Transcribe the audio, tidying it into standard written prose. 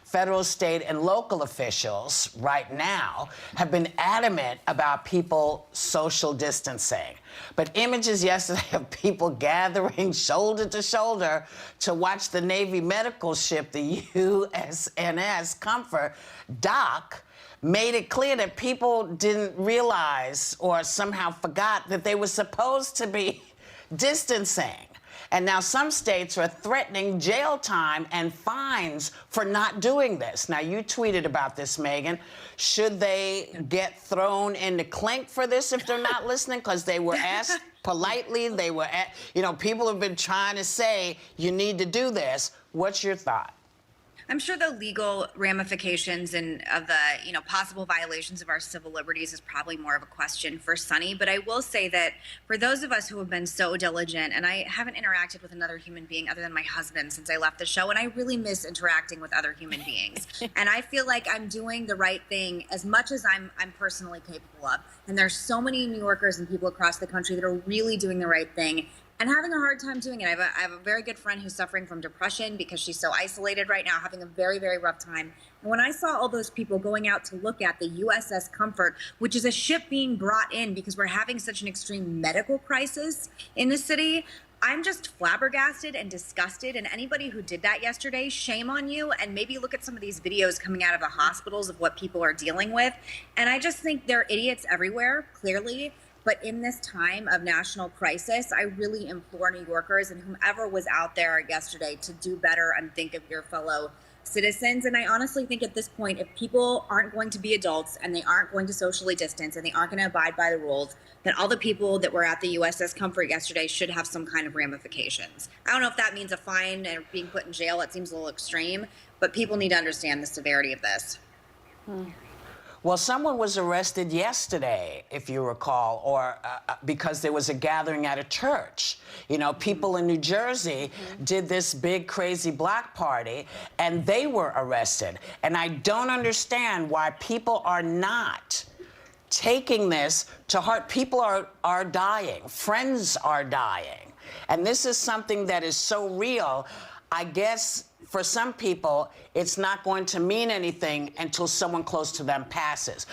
federal, state, and local officials right now have been adamant about people social distancing. But images yesterday of people gathering shoulder to shoulder to watch the Navy medical ship, the USNS Comfort, dock made it clear that people didn't realize or somehow forgot that they were supposed to be distancing. And now some states are threatening jail time and fines for not doing this. Now, you tweeted about this, Megan. Should they get thrown in the clink for this if they're not listening? Because they were asked politely. They were, people have been trying to say, you need to do this. What's your thought? I'm sure the legal ramifications and of the possible violations of our civil liberties is probably more of a question for Sunny. But I will say that for those of us who have been so diligent, and I haven't interacted with another human being other than my husband since I left the show, and I really miss interacting with other human beings. And I feel like I'm doing the right thing as much as I'm personally capable of. And there's so many New Yorkers and people across the country that are really doing the right thing and having a hard time doing it. I have a very good friend who's suffering from depression because she's so isolated right now, having a very, very rough time. And when I saw all those people going out to look at the USS Comfort, which is a ship being brought in because we're having such an extreme medical crisis in the city, I'm just flabbergasted and disgusted. And anybody who did that yesterday, shame on you. And maybe look at some of these videos coming out of the hospitals of what people are dealing with. And I just think there are idiots everywhere, clearly. But in this time of national crisis, I really implore New Yorkers and whomever was out there yesterday to do better and think of your fellow citizens. And I honestly think at this point, if people aren't going to be adults and they aren't going to socially distance and they aren't going to abide by the rules, then all the people that were at the USS Comfort yesterday should have some kind of ramifications. I don't know if that means a fine and being put in jail. It seems a little extreme, but people need to understand the severity of this. Well, someone was arrested yesterday, if you recall, or because there was a gathering at a church. People in New Jersey did this big, crazy block party, and they were arrested. And I don't understand why people are not taking this to heart. People are dying. Friends are dying. And this is something that is so real. I guess for some people, it's not going to mean anything until someone close to them passes.